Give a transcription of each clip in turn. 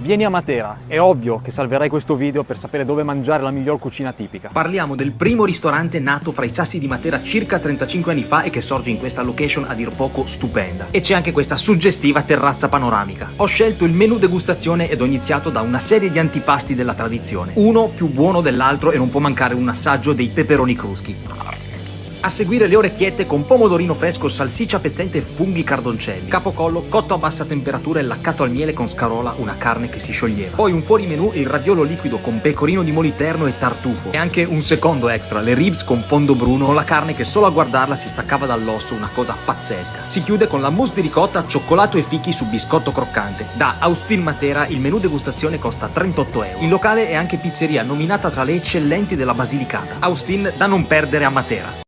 Vieni a Matera, è ovvio che salverai questo video per sapere dove mangiare la miglior cucina tipica. Parliamo del primo ristorante nato fra i sassi di Matera circa 35 anni fa e che sorge in questa location a dir poco stupenda. E c'è anche questa suggestiva terrazza panoramica. Ho scelto il menù degustazione ed ho iniziato da una serie di antipasti della tradizione. Uno più buono dell'altro e non può mancare un assaggio dei peperoni cruschi. A seguire le orecchiette con pomodorino fresco, salsiccia pezzente e funghi cardoncelli. Capocollo cotto a bassa temperatura e laccato al miele con scarola, una carne che si scioglieva. Poi un fuorimenù, il raviolo liquido con pecorino di moliterno e tartufo. E anche un secondo extra, le ribs con fondo bruno, con la carne che solo a guardarla si staccava dall'osso, una cosa pazzesca. Si chiude con la mousse di ricotta, cioccolato e fichi su biscotto croccante. Da Austin Matera il menù degustazione costa 38 euro. Il locale è anche pizzeria, nominata tra le eccellenti della Basilicata. Austin da non perdere a Matera.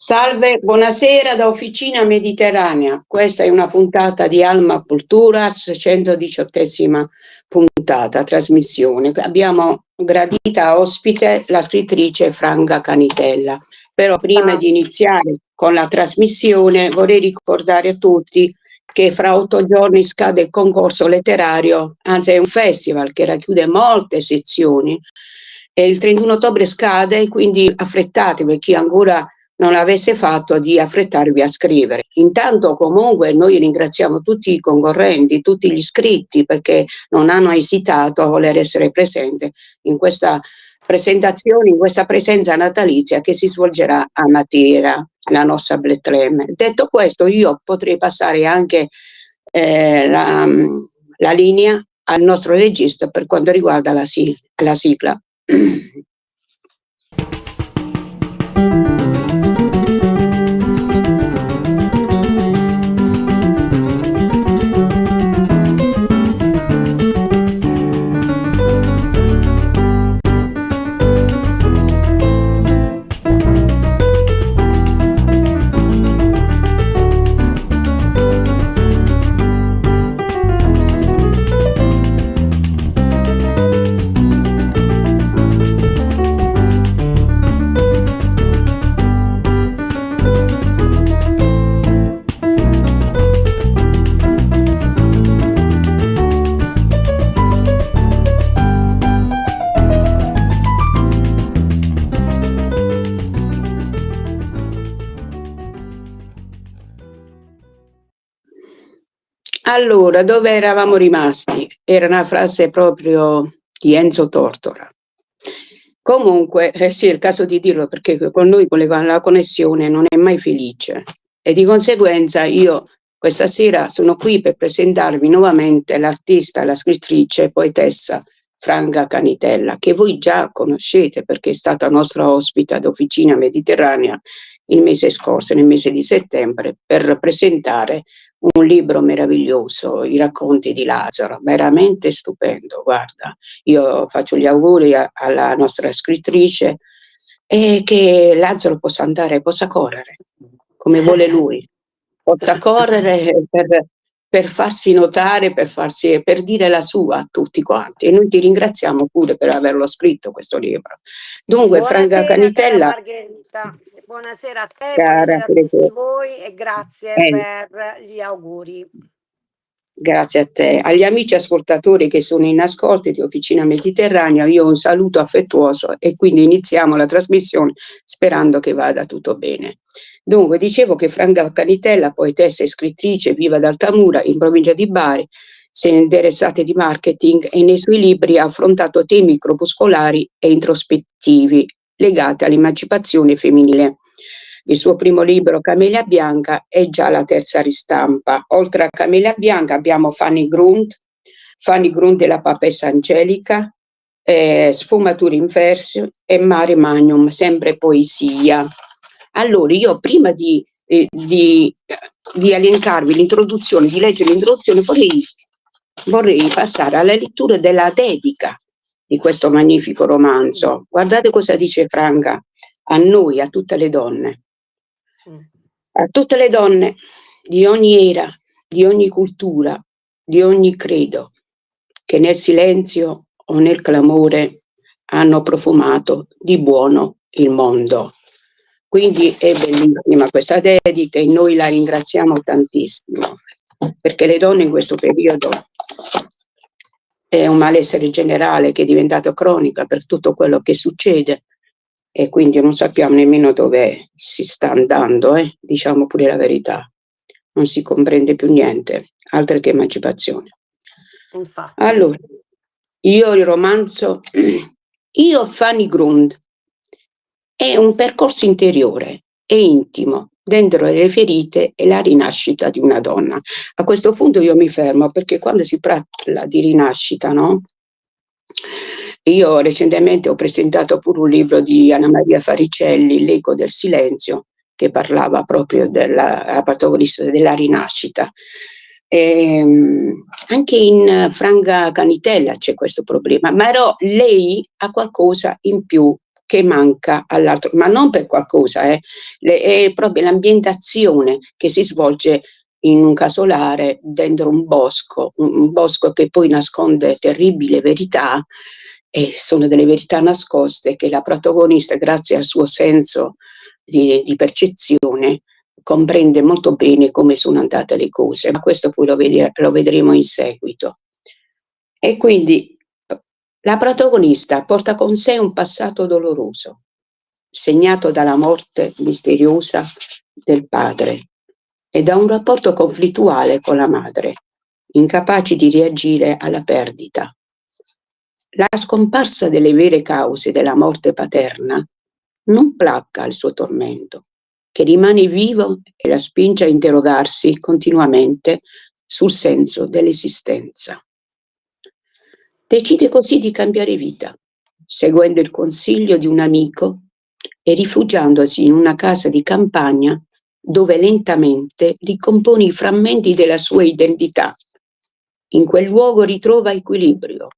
Salve, buonasera da Officina Mediterranea. Questa è una puntata di Alma Culturas, 118esima puntata, trasmissione. Abbiamo gradita ospite la scrittrice Franca Canitella. Però prima di iniziare con la trasmissione vorrei ricordare a tutti che fra 8 giorni scade il concorso letterario, anzi è un festival che racchiude molte sezioni. E il 31 ottobre scade, quindi affrettatevi per chi ancora non l'avesse fatto di affrettarvi a scrivere. Intanto comunque noi ringraziamo tutti i concorrenti, tutti gli iscritti perché non hanno esitato a voler essere presenti in questa presentazione, in questa presenza natalizia che si svolgerà a Matera, la nostra Betlemme. Detto questo, io potrei passare anche la linea al nostro regista per quanto riguarda la sigla. Allora, dove eravamo rimasti? Era una frase proprio di Enzo Tortora. Comunque, sì, è il caso di dirlo perché con noi la connessione non è mai felice e di conseguenza io questa sera sono qui per presentarvi nuovamente l'artista, la scrittrice, poetessa Franca Canitella, che voi già conoscete perché è stata nostra ospite ad Officina Mediterranea il mese scorso, nel mese di settembre, per presentare un libro meraviglioso, I racconti di Lazzaro, veramente stupendo, guarda. Io faccio gli auguri alla nostra scrittrice e che Lazzaro possa correre come vuole lui, possa correre per farsi notare, per dire la sua a tutti quanti. E noi ti ringraziamo pure per averlo scritto questo libro. Dunque, Franca Canitella. Margherita, buonasera a te, Cara, buonasera a tutti voi e grazie per gli auguri. Grazie a te. Agli amici ascoltatori che sono in ascolto di Officina Mediterranea, io un saluto affettuoso e quindi iniziamo la trasmissione sperando che vada tutto bene. Dunque, dicevo che Franca Canitella, poetessa e scrittrice, vive ad Altamura, in provincia di Bari, si è interessata di marketing e nei suoi libri ha affrontato temi crepuscolari e introspettivi legati all'emancipazione femminile. Il suo primo libro, Camelia Bianca, è già la terza ristampa. Oltre a Camelia Bianca abbiamo Fanny Grund e la papessa Angelica, Sfumature in verso e Mare Magnum, sempre poesia. Allora, io prima di elencarvi l'introduzione, di leggere l'introduzione, vorrei passare alla lettura della dedica di questo magnifico romanzo. Guardate cosa dice Franca a noi, a tutte le donne. A tutte le donne di ogni era, di ogni cultura, di ogni credo, che nel silenzio o nel clamore hanno profumato di buono il mondo. Quindi è bellissima questa dedica e noi la ringraziamo tantissimo, perché le donne in questo periodo è un malessere generale che è diventato cronica per tutto quello che succede e quindi non sappiamo nemmeno dove si sta andando, diciamo pure la verità. Non si comprende più niente, altro che emancipazione. Infatti. Allora, io il romanzo, io Fanny Grund, è un percorso interiore e intimo dentro le ferite e la rinascita di una donna. A questo punto io mi fermo perché quando si parla di rinascita, no? Io recentemente ho presentato pure un libro di Anna Maria Faricelli, L'eco del silenzio, che parlava proprio della protagonista della rinascita. Anche in Franca Canitella c'è questo problema, ma lei ha qualcosa in più che manca all'altro, ma non per qualcosa, è proprio l'ambientazione che si svolge in un casolare dentro un bosco che poi nasconde terribili verità, e sono delle verità nascoste che la protagonista, grazie al suo senso di percezione, comprende molto bene come sono andate le cose, ma questo poi lo vedremo in seguito. E quindi la protagonista porta con sé un passato doloroso, segnato dalla morte misteriosa del padre e da un rapporto conflittuale con la madre, incapaci di reagire alla perdita. La scomparsa delle vere cause della morte paterna non placca il suo tormento, che rimane vivo e la spinge a interrogarsi continuamente sul senso dell'esistenza. Decide così di cambiare vita, seguendo il consiglio di un amico e rifugiandosi in una casa di campagna dove lentamente ricompone i frammenti della sua identità. In quel luogo ritrova equilibrio,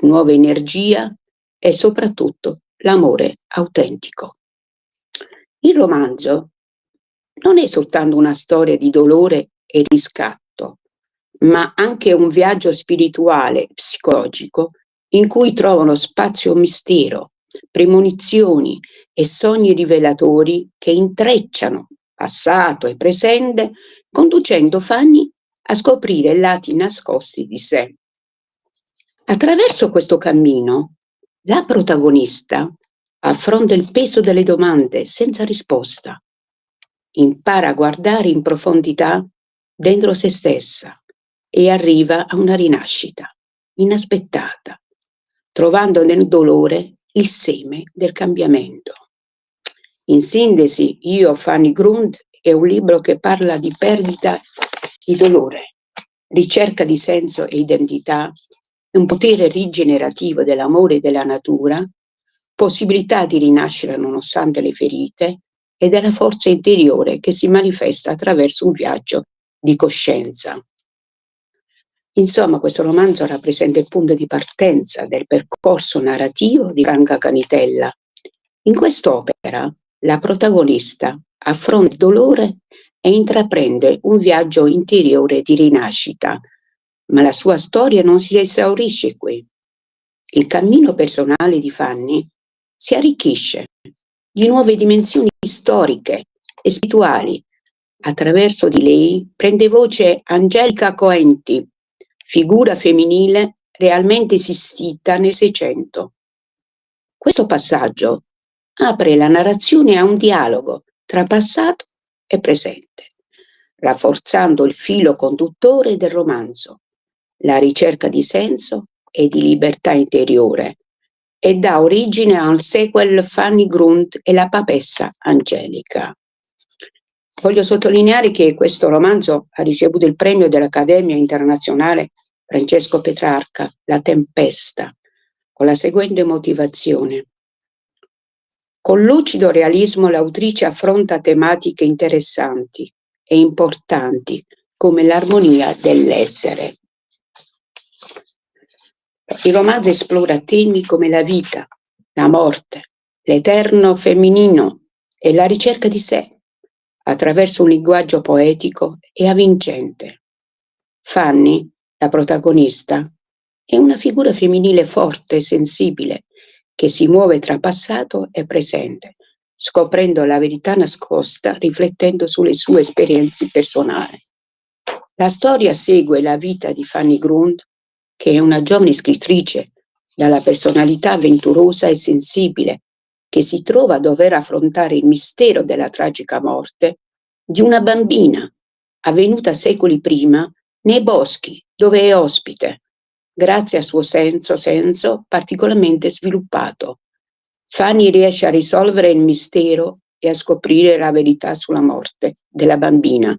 nuova energia e soprattutto l'amore autentico. Il romanzo non è soltanto una storia di dolore e riscatto, ma anche un viaggio spirituale, psicologico, in cui trovano spazio mistero, premonizioni e sogni rivelatori che intrecciano passato e presente, conducendo Fanny a scoprire lati nascosti di sé. Attraverso questo cammino, la protagonista affronta il peso delle domande senza risposta, impara a guardare in profondità dentro se stessa e arriva a una rinascita inaspettata, trovando nel dolore il seme del cambiamento. In sintesi, io Fanny Grund è un libro che parla di perdita, di dolore, ricerca di senso e identità, un potere rigenerativo dell'amore e della natura, possibilità di rinascere nonostante le ferite e della forza interiore che si manifesta attraverso un viaggio di coscienza. Insomma, questo romanzo rappresenta il punto di partenza del percorso narrativo di Franca Canitella. In quest'opera la protagonista affronta il dolore e intraprende un viaggio interiore di rinascita, ma la sua storia non si esaurisce qui. Il cammino personale di Fanny si arricchisce di nuove dimensioni storiche e spirituali. Attraverso di lei prende voce Angelica Coenti, figura femminile realmente esistita nel Seicento. Questo passaggio apre la narrazione a un dialogo tra passato e presente, rafforzando il filo conduttore del romanzo, la ricerca di senso e di libertà interiore, e dà origine al sequel Fanny Grunt e la papessa Angelica. Voglio sottolineare che questo romanzo ha ricevuto il premio dell'Accademia Internazionale Francesco Petrarca, La Tempesta, con la seguente motivazione. Con lucido realismo l'autrice affronta tematiche interessanti e importanti come l'armonia dell'essere. Il romanzo esplora temi come la vita, la morte, l'eterno femminino e la ricerca di sé, attraverso un linguaggio poetico e avvincente. Fanny, la protagonista, è una figura femminile forte e sensibile che si muove tra passato e presente, scoprendo la verità nascosta, riflettendo sulle sue esperienze personali. La storia segue la vita di Fanny Grunt, che è una giovane scrittrice dalla personalità avventurosa e sensibile, che si trova a dover affrontare il mistero della tragica morte di una bambina avvenuta secoli prima nei boschi dove è ospite, grazie al suo senso particolarmente sviluppato. Fanny riesce a risolvere il mistero e a scoprire la verità sulla morte della bambina,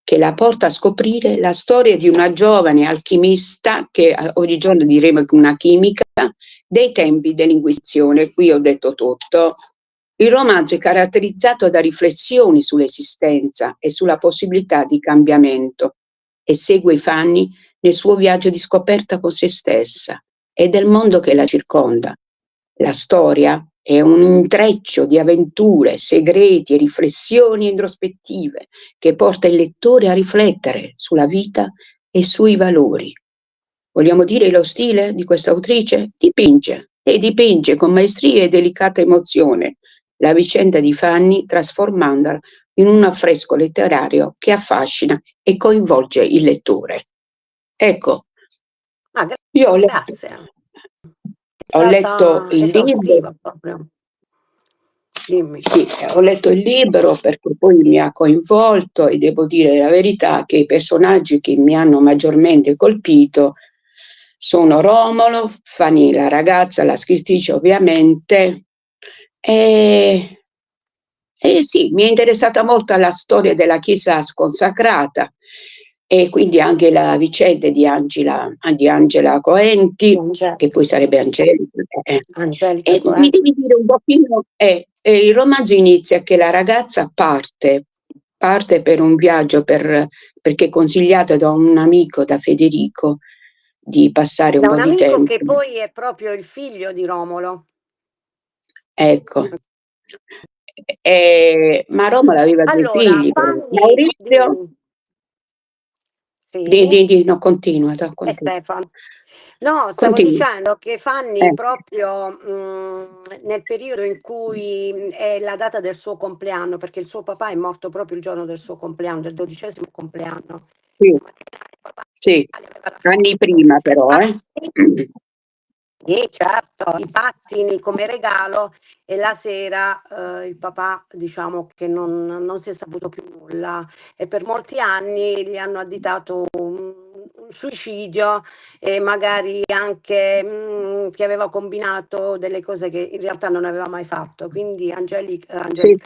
che la porta a scoprire la storia di una giovane alchimista, che oggigiorno diremo che una chimica, dei tempi dell'Inquisizione. Qui ho detto tutto. Il romanzo è caratterizzato da riflessioni sull'esistenza e sulla possibilità di cambiamento e segue Fanny nel suo viaggio di scoperta con se stessa e del mondo che la circonda. La storia è un intreccio di avventure, segreti e riflessioni introspettive che porta il lettore a riflettere sulla vita e sui valori. Vogliamo dire lo stile di questa autrice? Dipinge con maestria e delicata emozione la vicenda di Fanny, trasformandola in un affresco letterario che affascina e coinvolge il lettore. Ecco, io Grazie. ho letto il libro. Proprio. Dimmi. Sì, ho letto il libro perché poi mi ha coinvolto e devo dire la verità che i personaggi che mi hanno maggiormente colpito sono Romolo, Fanny la ragazza, la scrittrice ovviamente, e sì, mi è interessata molto la storia della Chiesa sconsacrata e quindi anche la vicenda di Angela Coenti, che poi sarebbe Angelica. Angelica E mi devi dire un pochino, il romanzo inizia che la ragazza parte per un viaggio perché è consigliata da un amico, da Federico, di passare un po' di tempo. Che poi è proprio il figlio di Romolo. Ecco. Ma Romolo aveva due figli. Maurizio. Sì. No, continua. Stefano. No, stavo dicendo che Fanny proprio nel periodo in cui è la data del suo compleanno, perché il suo papà è morto proprio il giorno del suo compleanno, del 12° compleanno. Sì, anni prima però, Sì, certo, i pattini come regalo e la sera il papà diciamo che non si è saputo più nulla e per molti anni gli hanno additato un suicidio e magari anche che aveva combinato delle cose che in realtà non aveva mai fatto. Quindi Angelica, sì.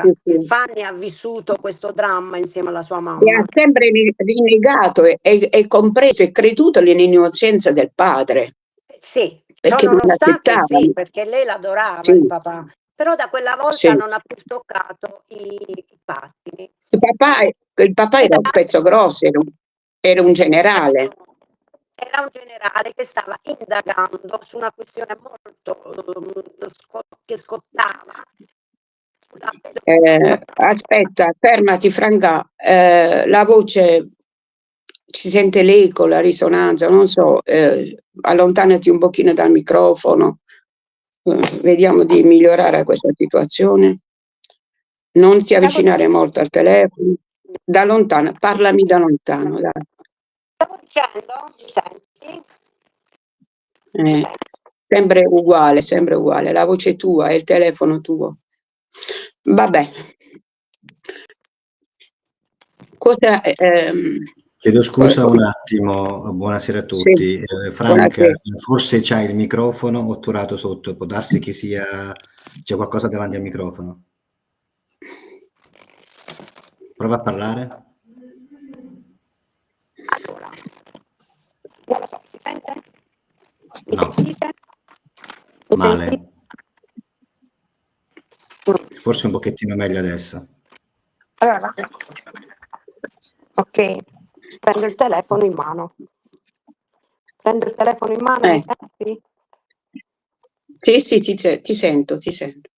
Fanny ha vissuto questo dramma insieme alla sua mamma. E ha sempre rinnegato e compreso e creduto nell'innocenza del padre. Sì, perché non accettava. Sì, perché lei l'adorava il papà, però da quella volta non ha più toccato i pattini. Il papà era un pezzo grosso, era un generale. Era un generale che stava indagando su una questione molto che scottava. Aspetta, fermati Franca, la voce ci sente l'eco, la risonanza, non so, allontanati un pochino dal microfono, vediamo di migliorare questa situazione. Non ti avvicinare molto al telefono, da lontano, parlami da lontano. Dai. Stavo dicendo, mi senti? Mi Eh, senti? sempre uguale, la voce tua e il telefono tuo. Vabbè, cosa, Chiedo co- scusa un attimo, buonasera a sì, tutti. Franca, buonasera. forse c'hai il microfono otturato sotto, può darsi che c'è qualcosa davanti al microfono. Prova a parlare. Allora, non lo so, si sente? Mi No, sentite? Mi sentite? male. Forse un pochettino meglio adesso. Allora, ok, prendo il telefono in mano. Prendo il telefono in mano, mi Eh, senti? sì, ti sento, ti sento.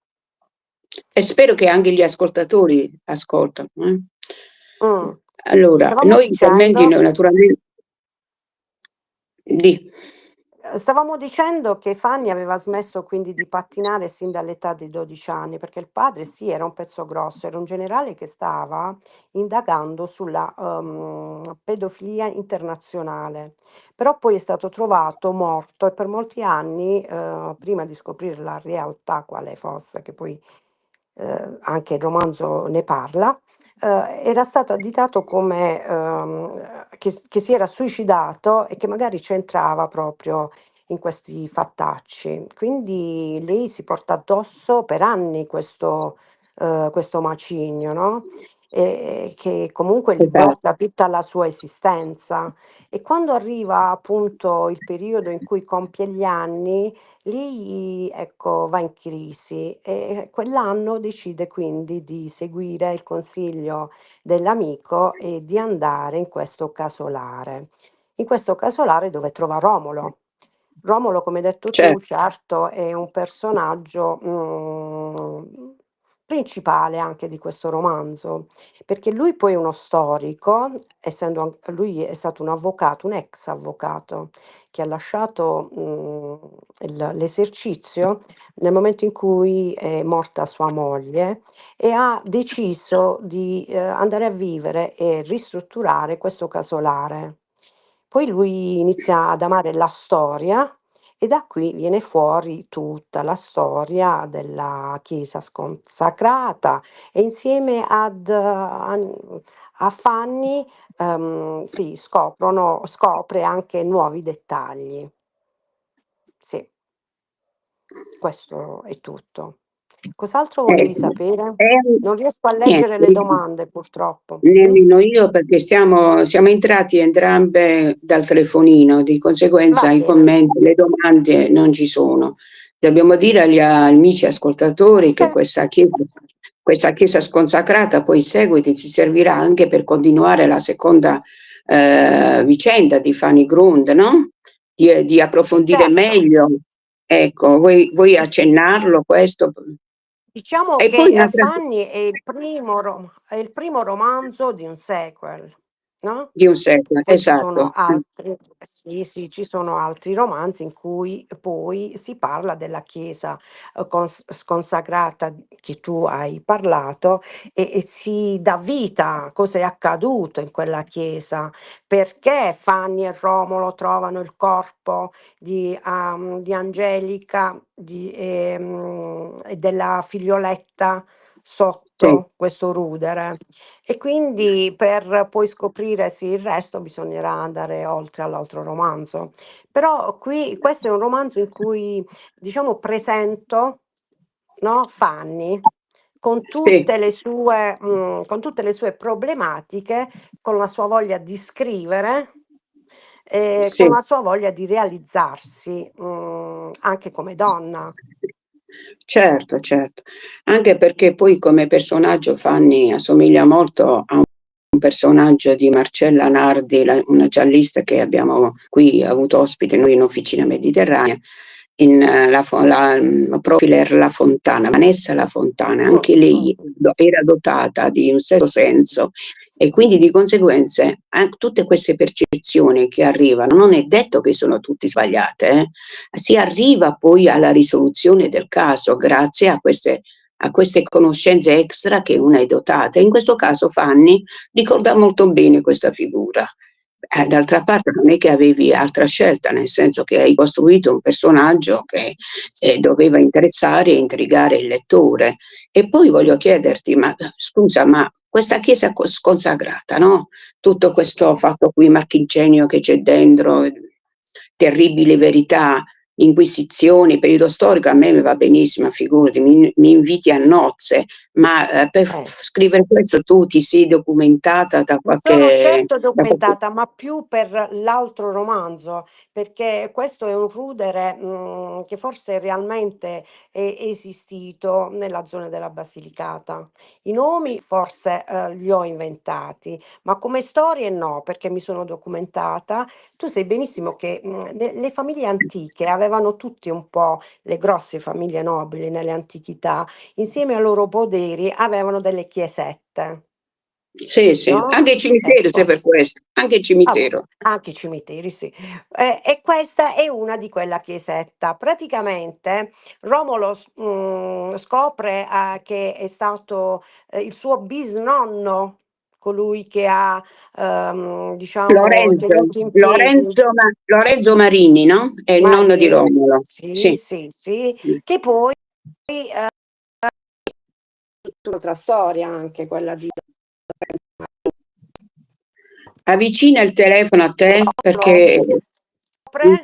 E spero che anche gli ascoltatori ascoltano. Mm. Allora, Stavamo noi interventi, dicendo, naturalmente, di, stavamo dicendo che Fanny aveva smesso quindi di pattinare sin dall'età di 12 anni, perché il padre sì, era un pezzo grosso, era un generale che stava indagando sulla pedofilia internazionale, però poi è stato trovato morto e per molti anni, prima di scoprire la realtà quale fosse, che poi anche il romanzo ne parla, era stato additato come che si era suicidato e che magari c'entrava proprio in questi fattacci. Quindi lei si porta addosso per anni questo macigno, no? E che comunque gli esatto, blocca tutta la sua esistenza. E quando arriva appunto il periodo in cui compie gli anni, lì, ecco, va in crisi e quell'anno decide quindi di seguire il consiglio dell'amico e di andare in questo casolare. In questo casolare dove trova Romolo. Romolo, come hai detto tu, certo, certo, è un personaggio principale anche di questo romanzo, perché lui poi è uno storico, lui è stato un avvocato, un ex avvocato, che ha lasciato l'esercizio nel momento in cui è morta sua moglie e ha deciso di andare a vivere e ristrutturare questo casolare. Poi lui inizia ad amare la storia e da qui viene fuori tutta la storia della Chiesa sconsacrata e insieme a Fanny scopre anche nuovi dettagli. Sì, questo è tutto. Cos'altro volevi ecco. sapere? E Non riesco a leggere le niente, domande purtroppo. Mm? nemmeno io perché siamo entrati entrambe dal telefonino, di Va conseguenza i bene. commenti, le domande non ci sono. Dobbiamo dire agli amici ascoltatori che Se- questa chiesa sconsacrata poi in seguito ci servirà anche per continuare la seconda vicenda di Fanny Grund, no? Di approfondire certo. meglio. Ecco, vuoi accennarlo questo? Diciamo E poi che un'altra Fanny è il primo romanzo di un sequel, no? di un secolo, Poi ci sono esatto. altri sì, sì, ci sono altri romanzi in cui poi si parla della chiesa, sconsacrata che tu hai parlato e si dà vita a cosa è accaduto in quella chiesa, perché Fanny e Romolo trovano il corpo di Angelica e della figlioletta Sì, sotto questo rudere. E quindi per poi scoprire sì il resto bisognerà andare oltre all'altro romanzo. Però qui questo è un romanzo in cui diciamo presento, no, Fanny sì, con tutte le sue problematiche, con la sua voglia di scrivere, con sì. la sua voglia di realizzarsi, anche come donna. Certo, certo. Anche perché poi come personaggio Fanny assomiglia molto a un personaggio di Marcella Nardi, una giallista che abbiamo qui avuto ospite noi in Officina Mediterranea, profiler La Fontana, Vanessa La Fontana, anche Mh. lei era dotata di un certo senso e quindi di conseguenza tutte queste percezioni che arrivano, non è detto che sono tutte sbagliate, si arriva poi alla risoluzione del caso grazie a queste conoscenze extra che una è dotata. In questo caso Fanny ricorda molto bene questa figura D'altra parte non è che avevi altra scelta, nel senso che hai costruito un personaggio che doveva interessare e intrigare il lettore. E poi voglio chiederti, ma scusa, ma questa chiesa sconsacrata, no? Tutto questo fatto qui, marchingegno che c'è dentro, terribili verità, inquisizioni, periodo storico, a me va benissimo, figurati, mi inviti a nozze, ma per scrivere questo tu ti sei documentata da Mi sono qualche... certo documentata, ma più per l'altro romanzo, perché questo è un rudere che forse realmente è esistito nella zona della Basilicata. I nomi forse li ho inventati, ma come storie no, perché mi sono documentata. Tu sai benissimo che le famiglie antiche avevano tutti un po', le grosse famiglie nobili nelle antichità, insieme ai loro poderi avevano delle chiesette. Sì, sì, No? anche il cimitero, se Ecco. per questo, anche il Ah, boh, cimitero. anche i cimiteri, sì. E questa è una di quella chiesetta. Praticamente Romolo scopre che è stato il suo bisnonno colui che ha, diciamo, tenuto in piedi. Lorenzo Marini, no? È il nonno di Marini, Romolo. sì, Sì. sì, sì, che poi tutta un'altra storia anche quella di Avvicina il telefono a te Romolo. perché... Scopre,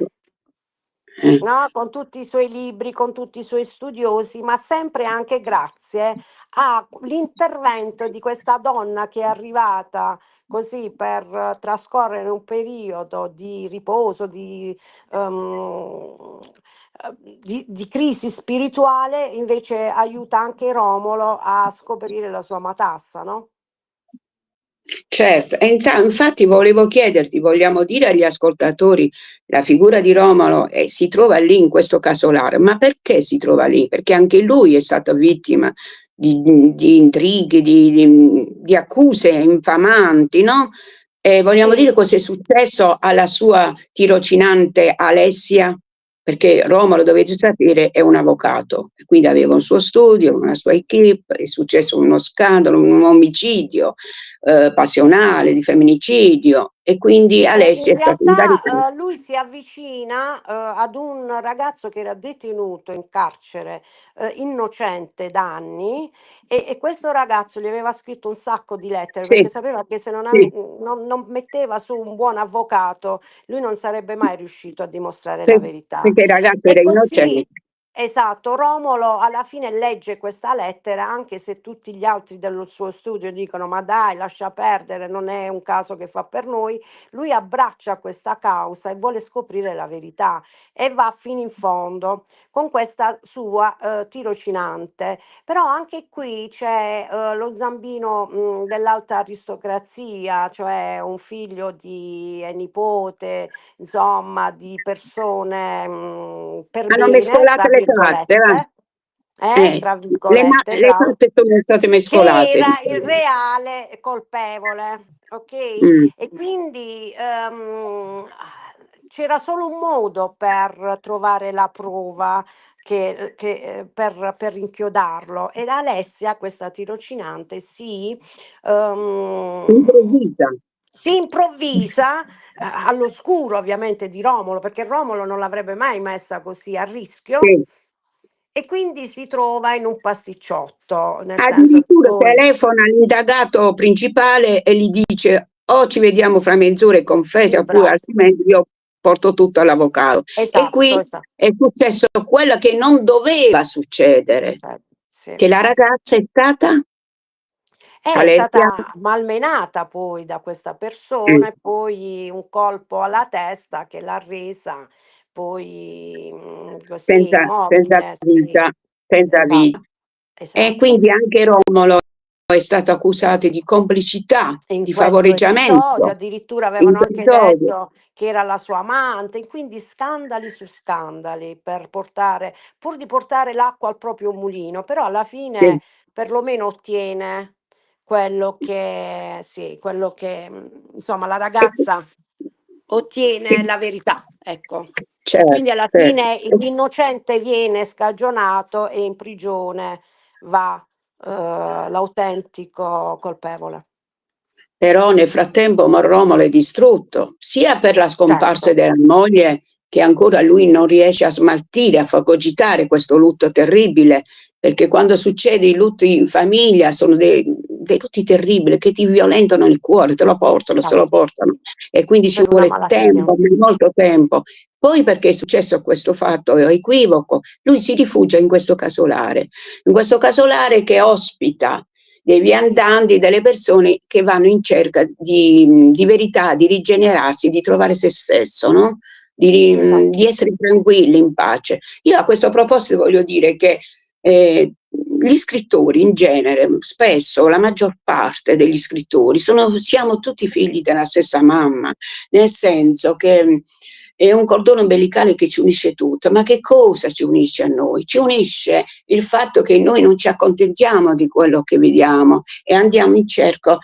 eh, no, con tutti i suoi libri, con tutti i suoi studiosi, ma sempre anche grazie all'intervento di questa donna che è arrivata così per trascorrere un periodo di riposo, ehm, di crisi spirituale, invece aiuta anche Romolo a scoprire la sua matassa, no? Certo, e infatti volevo chiederti, vogliamo dire agli ascoltatori, la figura di Romolo si trova lì in questo casolare, ma perché si trova lì? Perché anche lui è stato vittima di intrighi, di accuse infamanti, no? E vogliamo dire Sì, cosa è successo alla sua tirocinante Alessia? Perché Romolo, dovete sapere, è un avvocato, quindi aveva un suo studio, una sua equipe, è successo uno scandalo, un omicidio passionale, di femminicidio, e quindi Alessia In è stata incaricata. realtà, lui si avvicina, ad un ragazzo che era detenuto in carcere, innocente da anni, e questo ragazzo gli aveva scritto un sacco di lettere, perché Sì, sapeva che se sì, non metteva su un buon avvocato, lui non sarebbe mai riuscito a dimostrare la sì, verità. perché il ragazzo E era così, innocente. esatto, Romolo alla fine legge questa lettera, anche se tutti gli altri dello suo studio dicono: "Ma dai, lascia perdere, non è un caso che fa per noi", lui abbraccia questa causa e vuole scoprire la verità e va fino in fondo con questa sua, tirocinante. Però anche qui c'è, lo zampino, dell'alta aristocrazia, cioè un figlio di è nipote, insomma, di persone, "per Hanno bene", mescolato tra le carte, va. virgolette, Eh, tra virgolette, le bravo. carte sono state Che mescolate, era il diciamo. reale colpevole, okay, Mm. e quindi, c'era solo un modo per trovare la prova per inchiodarlo, ed Alessia, questa tirocinante, uhm, Improvvisa. si improvvisa, all'oscuro ovviamente di Romolo, perché Romolo non l'avrebbe mai messa così a rischio, Sì. e quindi si trova in un pasticciotto, nel senso che Addirittura poi telefona all'indagato principale e gli dice o ci vediamo fra mezz'ora e confessa sì, oppure bravo. altrimenti io porto tutto all'avvocato. E Esatto, qui è successo quello che non doveva succedere, sì. che la ragazza è stata È Alessia, stata malmenata poi da questa eh, persona, e poi un colpo alla testa che l'ha resa poi, così senza immobile, sì. vita, senza Esatto, vita. E esatto. quindi anche Romolo è stato accusato di complicità, E in di questo episodio favoreggiamento addirittura in avevano anche episodio. detto che era la sua amante, e quindi scandali su scandali per portare, pur di portare l'acqua al proprio mulino, però alla Sì, fine perlomeno ottiene quello che sì, quello che, insomma, la e- ragazza ottiene la verità, ecco. E certo, quindi alla certo. fine l'innocente viene scagionato e in prigione va, l'autentico colpevole. Però nel frattempo Romolo è distrutto, sia per la scomparsa Certo, della moglie, che ancora lui non riesce a smaltire, a fagocitare questo lutto terribile, perché quando succede i lutti in famiglia sono dei lutti terribili che ti violentano il cuore, te lo portano, se lo esatto, portano, e quindi ci per una vuole malattia. tempo, molto tempo. Poi perché è successo questo fatto equivoco, lui si rifugia in questo casolare che ospita dei viandanti, delle persone che vanno in cerca di verità, di rigenerarsi, di trovare se stesso, no? Di Esatto. essere tranquilli, in pace. Io a questo proposito voglio dire che gli scrittori in genere, spesso la maggior parte degli scrittori, siamo tutti figli della stessa mamma, nel senso che è un cordone ombelicale che ci unisce tutto. Ma che cosa ci unisce a noi? Ci unisce il fatto che noi non ci accontentiamo di quello che vediamo e andiamo in cerca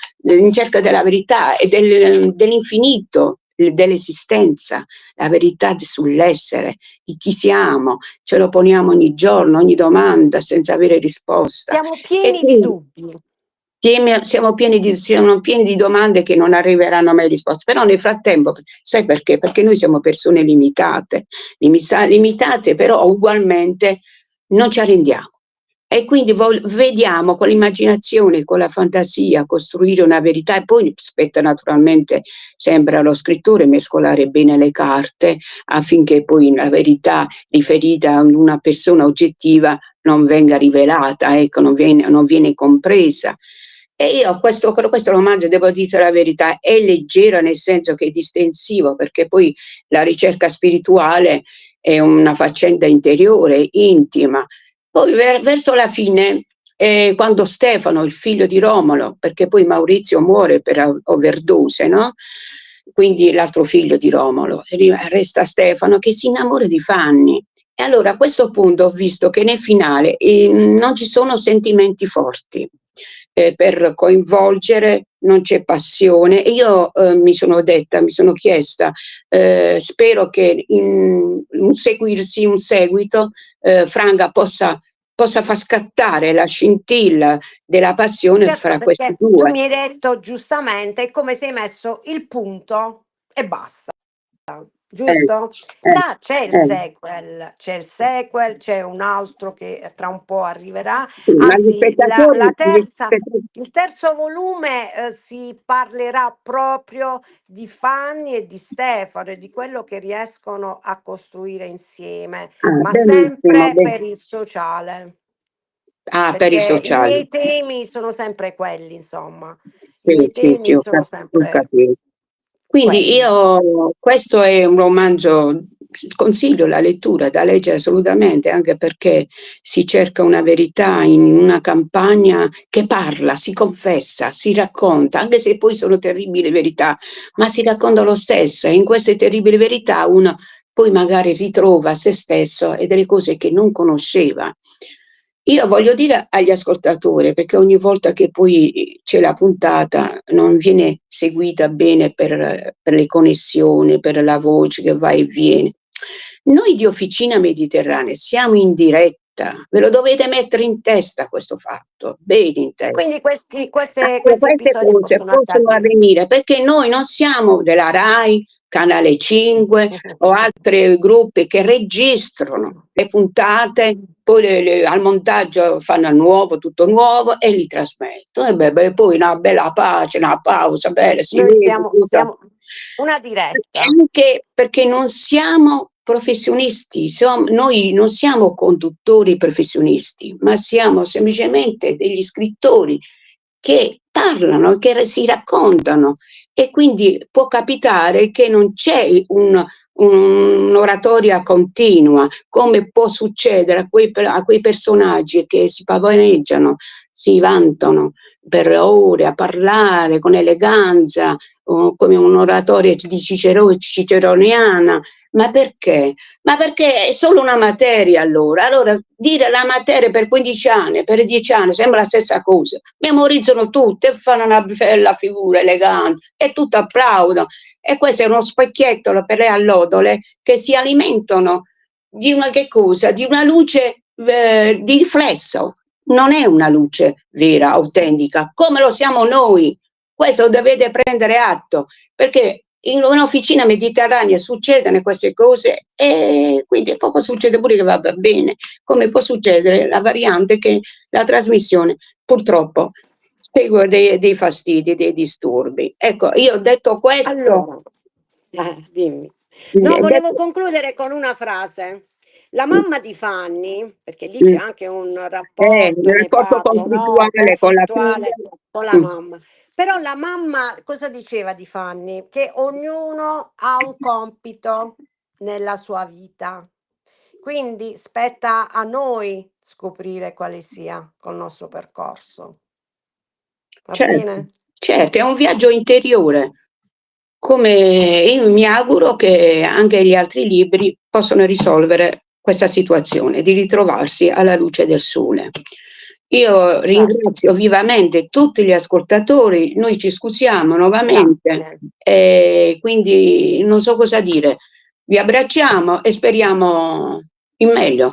della verità e dell'infinito, dell'esistenza, la verità sull'essere, di chi siamo, ce lo poniamo ogni giorno, ogni domanda senza avere risposta. Siamo E pieni di quindi dubbi. siamo pieni di domande che non arriveranno mai risposte, però nel frattempo, sai perché? Perché noi siamo persone limitate, però ugualmente non ci arrendiamo. E quindi vediamo con l'immaginazione, con la fantasia, costruire una verità, e poi spetta naturalmente sempre allo scrittore mescolare bene le carte affinché poi la verità riferita a una persona oggettiva non venga rivelata, ecco, non viene compresa. E io questo romanzo, devo dire la verità, è leggero nel senso che è distensivo, perché poi la ricerca spirituale è una faccenda interiore, intima. Poi verso la fine, quando Stefano, il figlio di Romolo, perché poi Maurizio muore per overdose, no? Quindi l'altro figlio di Romolo, resta Stefano che si innamora di Fanny. E allora a questo punto ho visto che nel finale non ci sono sentimenti forti per coinvolgere, non c'è passione. E io mi sono chiesta, spero che in un seguito Franga possa far scattare la scintilla della passione Certo, fra questi perché tu due. mi hai detto giustamente, è come se hai messo il punto e basta. Eh, Giusto? eh, eh. C'è il sequel, c'è un altro che tra un po' arriverà, Sì, ma anzi la terza, il terzo volume si parlerà proprio di Fanny e di Stefano e di quello che riescono a costruire insieme, ma benissimo, sempre per il sociale, per i perché i sociali. miei temi sono sempre quelli, insomma, i Sì, miei sì, sì, temi sono ho sempre capito. Quindi quelli. questo è un romanzo, sconsiglio la lettura, da leggere assolutamente, anche perché si cerca una verità in una campagna che parla, si confessa, si racconta, anche se poi sono terribili verità, ma si racconta lo stesso, e in queste terribili verità uno poi magari ritrova se stesso e delle cose che non conosceva. Io voglio dire agli ascoltatori, perché ogni volta che poi c'è la puntata non viene seguita bene per le connessioni, per la voce che va e viene. Noi di Officina Mediterranea siamo in diretta, ve lo dovete mettere in testa questo fatto, bene in E testa. quindi questi Queste episodi cose possono possono accadere. avvenire perché noi non siamo della RAI, Canale 5 o altri gruppi che registrano le puntate, poi al montaggio fanno tutto nuovo e li trasmettono. E poi una bella pace, una pausa, bella, si Noi vede siamo, tutto. siamo una diretta. Anche perché non siamo professionisti, noi non siamo conduttori professionisti, ma siamo semplicemente degli scrittori che parlano, che si raccontano, e quindi può capitare che non c'è un'oratoria continua, come può succedere a quei personaggi che si pavoneggiano, si vantano per ore a parlare con eleganza, come un'oratoria di ciceroniana. Ma perché? Ma perché è solo una materia allora. Allora, dire la materia per 15 anni, per 10 anni, sembra la stessa cosa. Memorizzano tutte e fanno una bella figura elegante e tutti applaudono. E questo è uno specchietto per le allodole che si alimentano di una che cosa? Di una luce di riflesso. Non è una luce vera, autentica, come lo siamo noi Questo dovete prendere atto, perché in un'officina mediterranea succedono queste cose e quindi poco succede pure che va bene, come può succedere la variante che la trasmissione purtroppo segue dei fastidi, dei disturbi. Ecco, io ho detto questo. Allora, dimmi. No, volevo concludere con una frase. La mamma di Fanny, perché lì c'è anche un rapporto, il ne rapporto parlo, no, conflittuale con la conflittuale figlia. con la mamma. Però la mamma cosa diceva di Fanny? Che ognuno ha un compito nella sua vita. Quindi spetta a noi scoprire quale sia col nostro percorso. Va Certo, bene? certo, è un viaggio interiore. Come io mi auguro che anche gli altri libri possano risolvere questa situazione, di ritrovarsi alla luce del sole. Io ringrazio vivamente tutti gli ascoltatori, noi ci scusiamo nuovamente, quindi non so cosa dire. Vi abbracciamo e speriamo in meglio.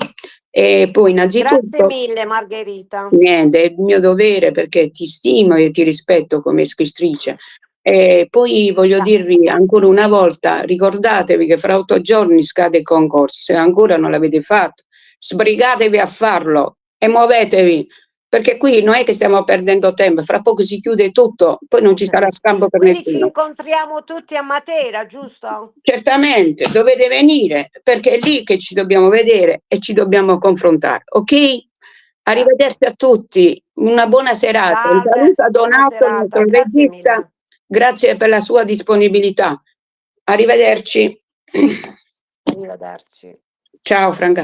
E poi Grazie innanzitutto, mille Margherita. niente, è il mio dovere perché ti stimo e ti rispetto come scrittrice. E poi voglio dirvi ancora una volta, ricordatevi che fra 8 giorni scade il concorso, se ancora non l'avete fatto, sbrigatevi a farlo e muovetevi, perché qui non è che stiamo perdendo tempo, fra poco si chiude tutto, poi non ci sarà scampo per Quindi ci nessuno. incontriamo tutti a Matera, giusto? Certamente, dovete venire, perché è lì che ci dobbiamo vedere e ci dobbiamo confrontare, ok? Arrivederci a tutti, una buona serata. Un Salve, saluto a buona Donato, il serata, nostro grazie regista. mille. Grazie per la sua disponibilità. Arrivederci. Arrivederci. Ciao Franca.